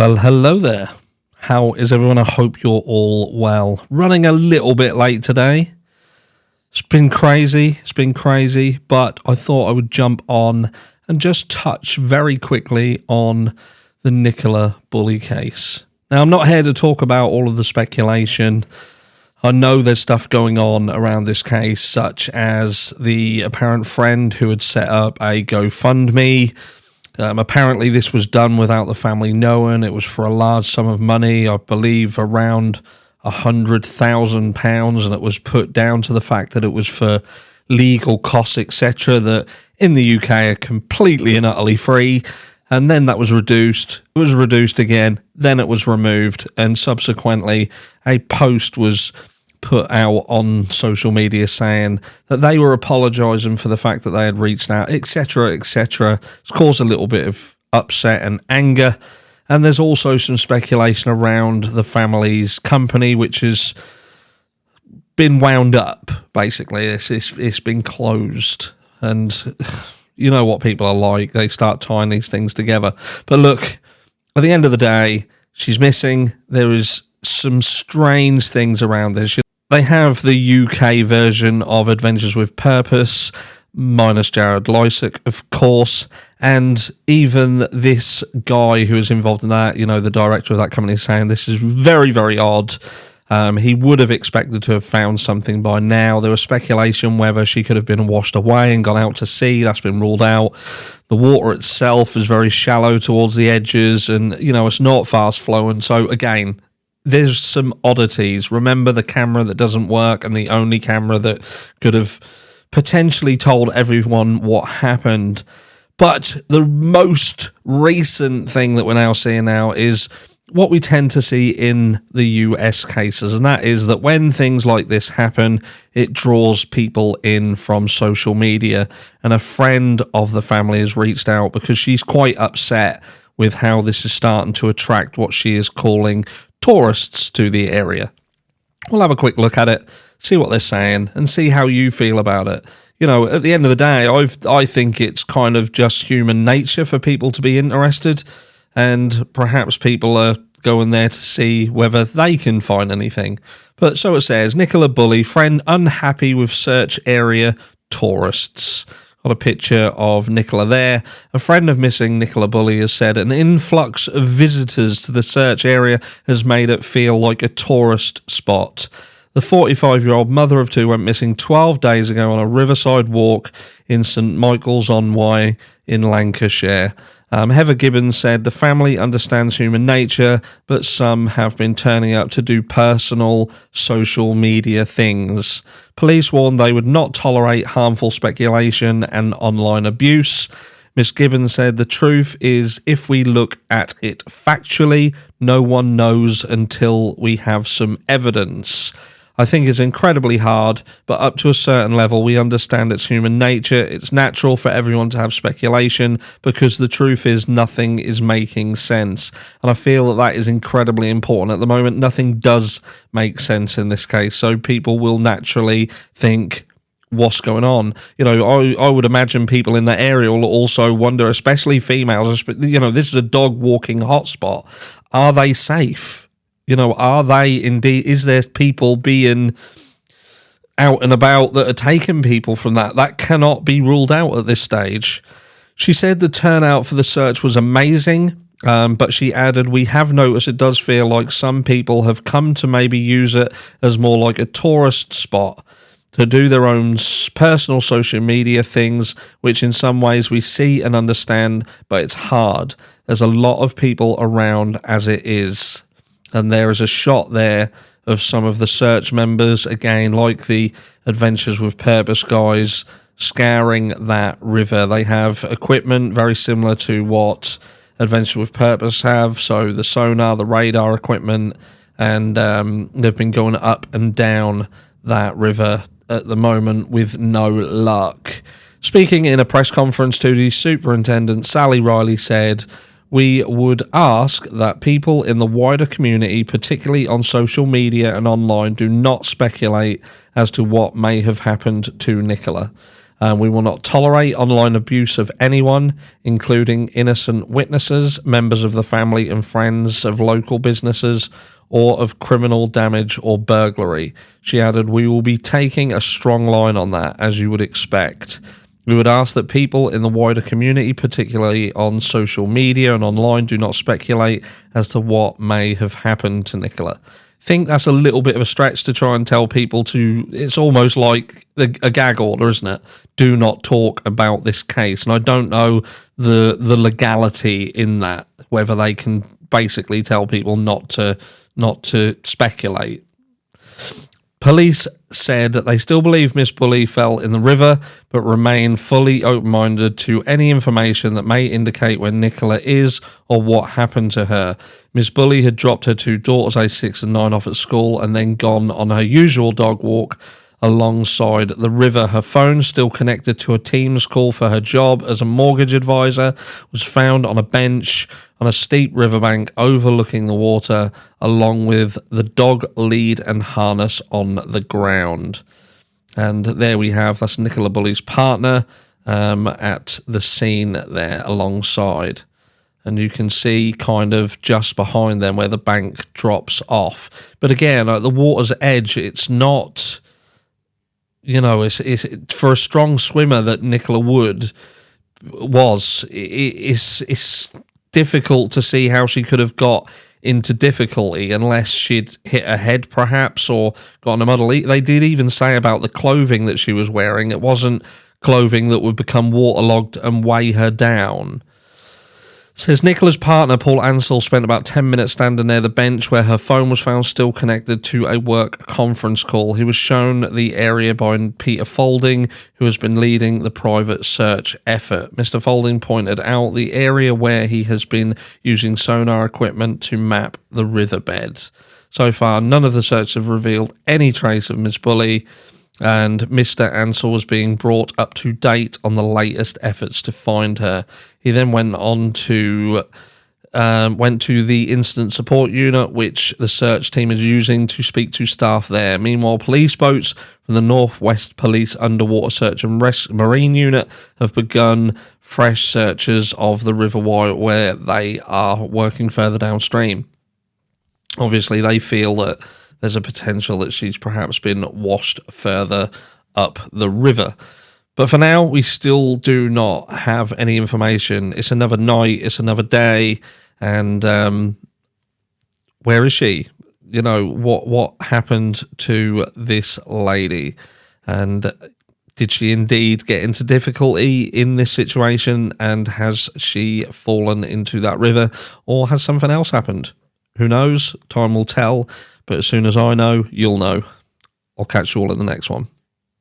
Well, hello there. How is everyone? I hope you're all well. Running a little bit late today. It's been crazy, but I thought I would jump on and just touch very quickly on the Nicola Bulley case. Now, I'm not here to talk about all of the speculation. I know there's stuff going on around this case, such as the apparent friend who had set up a GoFundMe. Apparently this was done without the family knowing. It was for a large sum of money, I believe around £100,000, and it was put down to the fact that it was for legal costs, etc., that in the UK are completely and utterly free. And then that was reduced. It was reduced again. Then it was removed. And subsequently, a post was put out on social media saying that they were apologising for the fact that they had reached out, etc., etc. It's caused a little bit of upset and anger. And there's also some speculation around the family's company, which has been wound up, basically. It's been closed. And you know what people are like. They start tying these things together. But look, at the end of the day, she's missing. There is some strange things around this. They have the UK version of Adventures with Purpose, minus Jared Lysak, of course, and even this guy who is involved in that, the director of that company, is saying this is very, very odd. He would have expected to have found something by now. There was speculation whether she could have been washed away and gone out to sea. That's been ruled out. The water itself is very shallow towards the edges, and, it's not fast flowing. So, again, there's some oddities. Remember the camera that doesn't work and the only camera that could have potentially told everyone what happened. But the most recent thing that we're now seeing now is what we tend to see in the US cases, and that is that when things like this happen, it draws people in from social media. And a friend of the family has reached out because she's quite upset with how this is starting to attract what she is calling tourists to the area. We'll have a quick look at it, see what they're saying, and see how you feel about it. At the end of the day, I think it's kind of just human nature for people to be interested, and perhaps people are going there to see whether they can find anything. But so it says, Nicola Bulley, friend unhappy with search area tourists. Got a picture of Nicola there. A friend of missing Nicola Bulley has said an influx of visitors to the search area has made it feel like a tourist spot. The 45-year-old mother of two went missing 12 days ago on a riverside walk in St Michael's-on-Wye in Lancashire. Heather Gibbons said the family understands human nature, but some have been turning up to do personal social media things. Police warned they would not tolerate harmful speculation and online abuse. Miss Gibbons said the truth is, if we look at it factually, no one knows until we have some evidence. I think it's incredibly hard, but up to a certain level, we understand it's human nature. It's natural for everyone to have speculation because the truth is nothing is making sense. And I feel that is incredibly important. At the moment, nothing does make sense in this case. So people will naturally think, what's going on? I would imagine people in that area will also wonder, especially females, this is a dog walking hotspot. Are they safe? Are they indeed, is there people being out and about that are taking people from that? That cannot be ruled out at this stage. She said the turnout for the search was amazing, but she added, we have noticed it does feel like some people have come to maybe use it as more like a tourist spot to do their own personal social media things, which in some ways we see and understand, but it's hard. There's a lot of people around as it is. And there is a shot there of some of the search members, again, like the Adventures with Purpose guys, scouring that river. They have equipment very similar to what Adventures with Purpose have, so the sonar, the radar equipment, and they've been going up and down that river at the moment with no luck. Speaking in a press conference to the superintendent, Sally Riley said, we would ask that people in the wider community, particularly on social media and online, do not speculate as to what may have happened to Nicola. We will not tolerate online abuse of anyone, including innocent witnesses, members of the family and friends of local businesses, or of criminal damage or burglary. She added, we will be taking a strong line on that, as you would expect. We would ask that people in the wider community, particularly on social media and online, do not speculate as to what may have happened to Nicola. I think that's a little bit of a stretch to try and tell people to, it's almost like a gag order, isn't it? Do not talk about this case. And I don't know the legality in that, whether they can basically tell people not to speculate. Police said that they still believe Miss Bulley fell in the river, but remain fully open-minded to any information that may indicate where Nicola is or what happened to her. Miss Bulley had dropped her two daughters, aged 6 and 9, off at school and then gone on her usual dog walk alongside the river. Her phone, still connected to a Teams call for her job as a mortgage advisor, was found on a bench on a steep riverbank overlooking the water, along with the dog lead and harness on the ground. And there we have, that's Nicola Bulley's partner at the scene there alongside. And you can see kind of just behind them where the bank drops off. But again, at the water's edge, it's not, you know, it's for a strong swimmer that Nicola it's difficult to see how she could have got into difficulty unless she'd hit her head perhaps or got in a muddle. They did even say about the clothing that she was wearing. It wasn't clothing that would become waterlogged and weigh her down. Says Nicola's partner, Paul Ansell, spent about 10 minutes standing near the bench where her phone was found still connected to a work conference call. He was shown the area by Peter Folding, who has been leading the private search effort. Mr. Folding pointed out the area where he has been using sonar equipment to map the riverbed. So far, none of the search have revealed any trace of Miss Bulley, and Mr. Ansell was being brought up to date on the latest efforts to find her. He then went to the incident support unit, which the search team is using to speak to staff there. Meanwhile, police boats from the Northwest Police Underwater Search and Marine Unit have begun fresh searches of the River Wye, where they are working further downstream. Obviously, they feel that there's a potential that she's perhaps been washed further up the river. But for now, we still do not have any information. It's another night, it's another day, and where is she? You know, what happened to this lady? And did she indeed get into difficulty in this situation, and has she fallen into that river, or has something else happened? Who knows? Time will tell. But as soon as I know, you'll know. I'll catch you all in the next one.